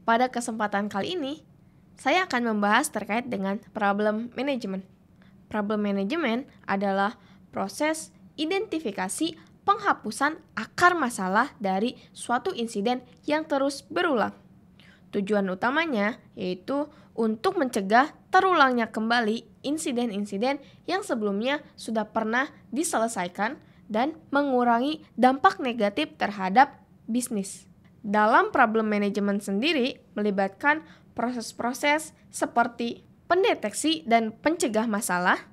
Pada kesempatan kali ini, saya akan membahas terkait dengan problem management. Problem management adalah proses identifikasi penghapusan akar masalah dari suatu insiden yang terus berulang. Tujuan utamanya yaitu untuk mencegah terulangnya kembali insiden-insiden yang sebelumnya sudah pernah diselesaikan dan mengurangi dampak negatif terhadap bisnis. Dalam problem management sendiri melibatkan proses-proses seperti pendeteksi dan pencegah masalah.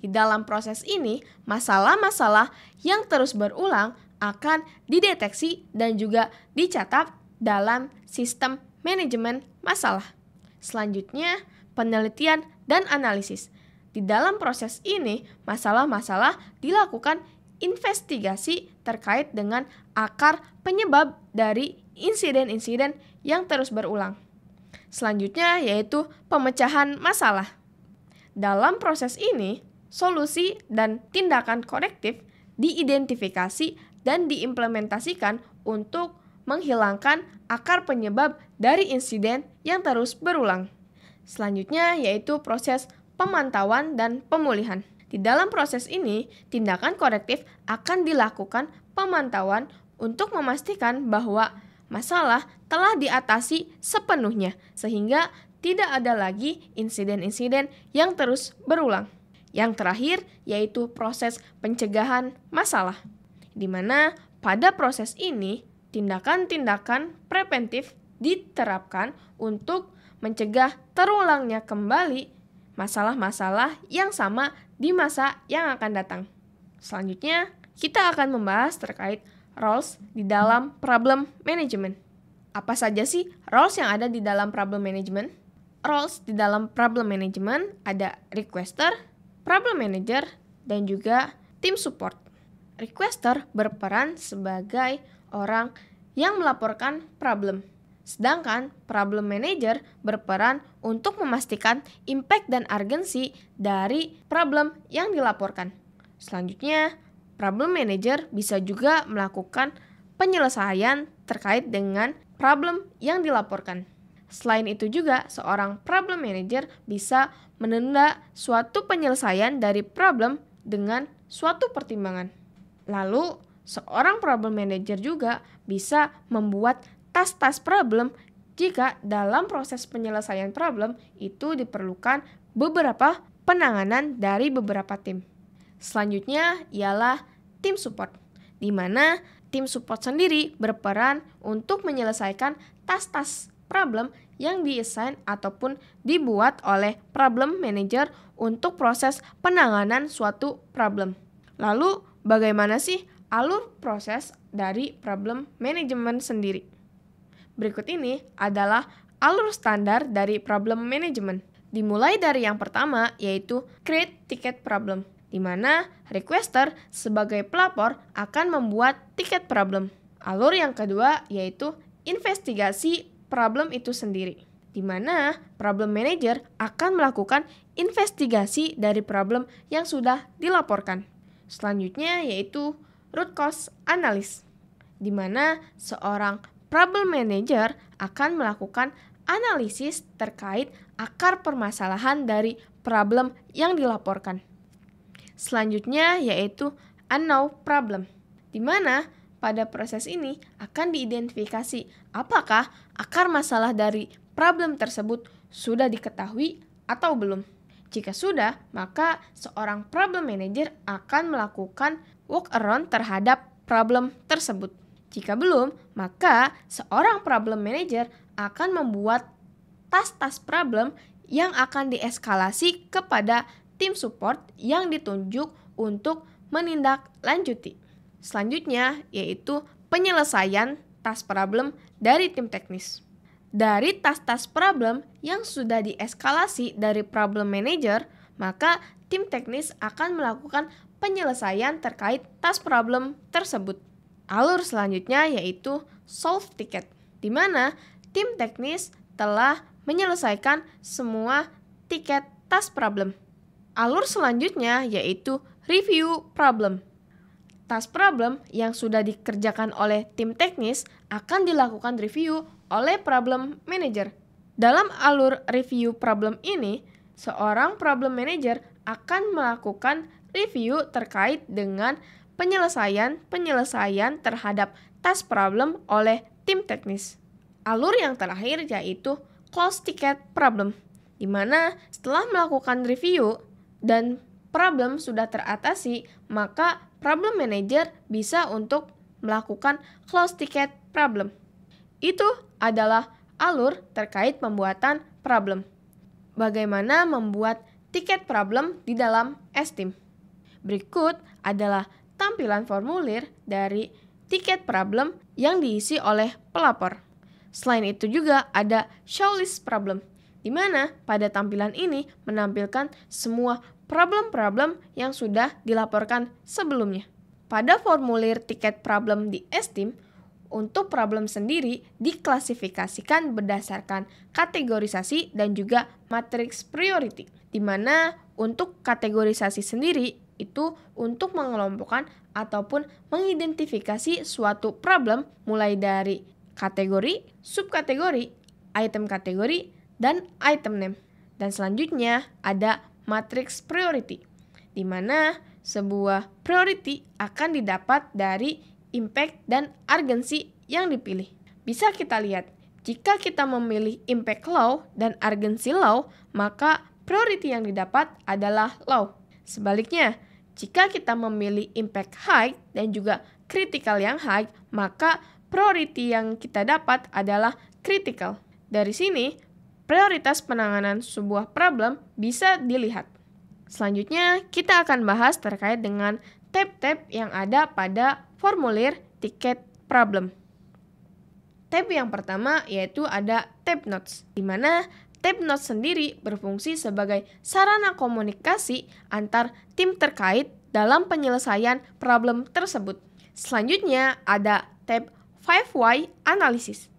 Di dalam proses ini, masalah-masalah yang terus berulang akan dideteksi dan juga dicatat dalam sistem manajemen masalah. Selanjutnya, penelitian dan analisis. Di dalam proses ini, masalah-masalah dilakukan investigasi terkait dengan akar penyebab dari insiden-insiden yang terus berulang. Selanjutnya yaitu pemecahan masalah. Dalam proses ini, solusi dan tindakan korektif diidentifikasi dan diimplementasikan untuk menghilangkan akar penyebab dari insiden yang terus berulang. Selanjutnya yaitu proses pemantauan dan pemulihan. Di dalam proses ini, tindakan korektif akan dilakukan pemantauan untuk memastikan bahwa masalah telah diatasi sepenuhnya sehingga tidak ada lagi insiden-insiden yang terus berulang. Yang terakhir yaitu proses pencegahan masalah, di mana pada proses ini tindakan-tindakan preventif diterapkan untuk mencegah terulangnya kembali masalah-masalah yang sama di masa yang akan datang. Selanjutnya, kita akan membahas terkait roles di dalam problem management. Apa saja sih roles yang ada di dalam problem management? Roles di dalam problem management ada requester, problem manager, dan juga tim support. Requester berperan sebagai orang yang melaporkan problem. Sedangkan problem manager berperan untuk memastikan impact dan urgensi dari problem yang dilaporkan. Selanjutnya, problem manager bisa juga melakukan penyelesaian terkait dengan problem yang dilaporkan. Selain itu juga, seorang problem manager bisa menunda suatu penyelesaian dari problem dengan suatu pertimbangan. Lalu, seorang problem manager juga bisa membuat tas-tas problem jika dalam proses penyelesaian problem itu diperlukan beberapa penanganan dari beberapa tim. Selanjutnya ialah tim support, di mana tim support sendiri berperan untuk menyelesaikan tas-tas problem yang diassign ataupun dibuat oleh problem manager untuk proses penanganan suatu problem. Lalu, bagaimana sih alur proses dari problem management sendiri? Berikut ini adalah alur standar dari problem management. Dimulai dari yang pertama yaitu create ticket problem, di mana requester sebagai pelapor akan membuat tiket problem. Alur yang kedua yaitu investigasi problem itu sendiri, di mana problem manager akan melakukan investigasi dari problem yang sudah dilaporkan. Selanjutnya yaitu root cause analysis, di mana seorang problem manager akan melakukan analisis terkait akar permasalahan dari problem yang dilaporkan. Selanjutnya yaitu unknown problem, di mana pada proses ini akan diidentifikasi apakah akar masalah dari problem tersebut sudah diketahui atau belum. Jika sudah, maka seorang problem manager akan melakukan workaround terhadap problem tersebut. Jika belum, maka seorang problem manager akan membuat tas-tas problem yang akan dieskalasi kepada tim support yang ditunjuk untuk menindaklanjuti. Selanjutnya yaitu penyelesaian tas problem dari tim teknis. Dari tas-tas problem yang sudah dieskalasi dari problem manager, maka tim teknis akan melakukan penyelesaian terkait tas problem tersebut. Alur selanjutnya yaitu solve ticket, di mana tim teknis telah menyelesaikan semua tiket tas problem. Alur selanjutnya yaitu review problem. Tas problem yang sudah dikerjakan oleh tim teknis akan dilakukan review oleh problem manager. Dalam alur review problem ini, seorang problem manager akan melakukan review terkait dengan penyelesaian terhadap task problem oleh tim teknis. Alur yang terakhir yaitu close ticket problem, di mana setelah melakukan review dan problem sudah teratasi, maka problem manager bisa untuk melakukan close ticket problem. Itu adalah alur terkait pembuatan problem. Bagaimana membuat tiket problem di dalam Esteem? Berikut adalah tampilan formulir dari tiket problem yang diisi oleh pelapor. Selain itu juga ada show list problem, di mana pada tampilan ini menampilkan semua problem-problem yang sudah dilaporkan sebelumnya. Pada formulir tiket problem di Esteem, untuk problem sendiri diklasifikasikan berdasarkan kategorisasi dan juga matriks priority, di mana untuk kategorisasi sendiri itu untuk mengelompokkan ataupun mengidentifikasi suatu problem mulai dari kategori, subkategori, item kategori, dan item name. Dan selanjutnya ada matriks priority, di mana sebuah priority akan didapat dari impact dan urgency yang dipilih. Bisa kita lihat, jika kita memilih impact low dan urgency low, maka priority yang didapat adalah low. Sebaliknya, jika kita memilih impact high dan juga critical yang high, maka priority yang kita dapat adalah critical. Dari sini, prioritas penanganan sebuah problem bisa dilihat. Selanjutnya, kita akan bahas terkait dengan tab-tab yang ada pada formulir tiket problem. Tab yang pertama yaitu ada tab notes, di mana tab notes sendiri berfungsi sebagai sarana komunikasi antar tim terkait dalam penyelesaian problem tersebut. Selanjutnya ada tab 5 why analysis,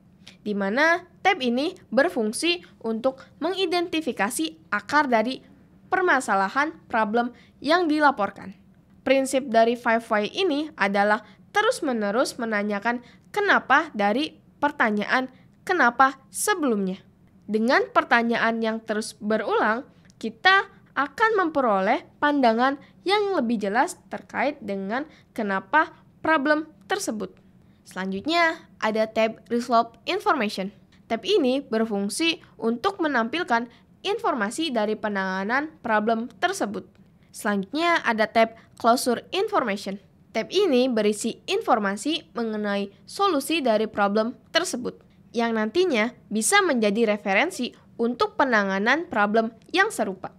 di mana tab ini berfungsi untuk mengidentifikasi akar dari permasalahan problem yang dilaporkan. Prinsip dari 5 why ini adalah terus-menerus menanyakan kenapa dari pertanyaan kenapa sebelumnya. Dengan pertanyaan yang terus berulang, kita akan memperoleh pandangan yang lebih jelas terkait dengan kenapa problem tersebut. Selanjutnya, ada tab Resolve Information. Tab ini berfungsi untuk menampilkan informasi dari penanganan problem tersebut. Selanjutnya ada tab Closure Information. Tab ini berisi informasi mengenai solusi dari problem tersebut, yang nantinya bisa menjadi referensi untuk penanganan problem yang serupa.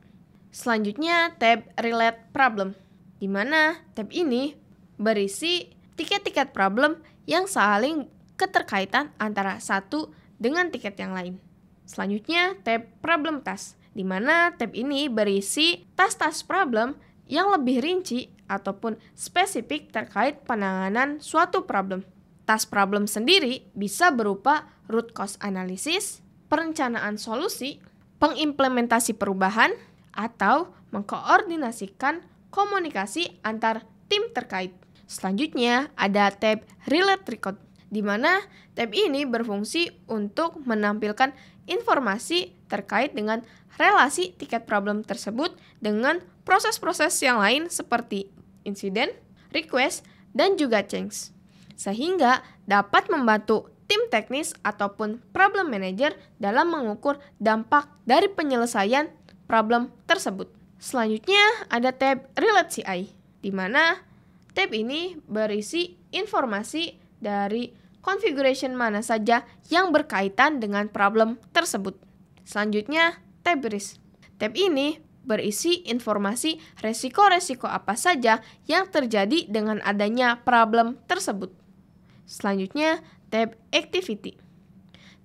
Selanjutnya tab Relate Problem, di mana tab ini berisi tiket-tiket problem yang saling keterkaitan antara satu dengan tiket yang lain. Selanjutnya, tab Problem Task, di mana tab ini berisi task-task problem yang lebih rinci ataupun spesifik terkait penanganan suatu problem. Task problem sendiri bisa berupa root cause analysis, perencanaan solusi, pengimplementasi perubahan, atau mengkoordinasikan komunikasi antar tim terkait. Selanjutnya, ada tab Relate Record, di mana tab ini berfungsi untuk menampilkan informasi terkait dengan relasi tiket problem tersebut dengan proses-proses yang lain seperti insiden, request, dan juga change, sehingga dapat membantu tim teknis ataupun problem manager dalam mengukur dampak dari penyelesaian problem tersebut. Selanjutnya ada tab Relate CI, di mana tab ini berisi informasi dari configuration mana saja yang berkaitan dengan problem tersebut. Selanjutnya, tab Risk. Tab ini berisi informasi resiko-resiko apa saja yang terjadi dengan adanya problem tersebut. Selanjutnya, tab Activity.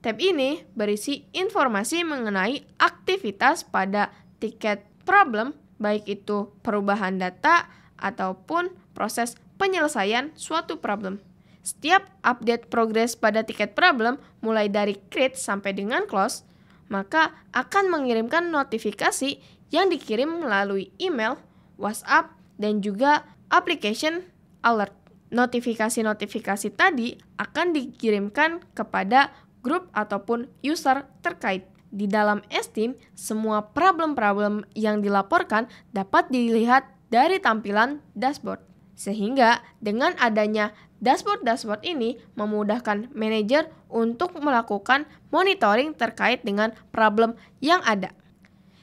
Tab ini berisi informasi mengenai aktivitas pada tiket problem, baik itu perubahan data ataupun proses penyelesaian suatu problem. Setiap update progres pada tiket problem, mulai dari create sampai dengan close, maka akan mengirimkan notifikasi yang dikirim melalui email, WhatsApp, dan juga application alert. Notifikasi-notifikasi tadi akan dikirimkan kepada grup ataupun user terkait. Di dalam Esteem, semua problem-problem yang dilaporkan dapat dilihat dari tampilan dashboard. Sehingga dengan adanya dashboard-dashboard ini memudahkan manajer untuk melakukan monitoring terkait dengan problem yang ada.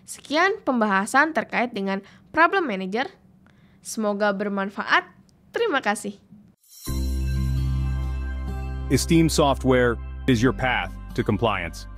Sekian pembahasan terkait dengan problem manager. Semoga bermanfaat. Terima kasih. Esteem Software is your path to compliance.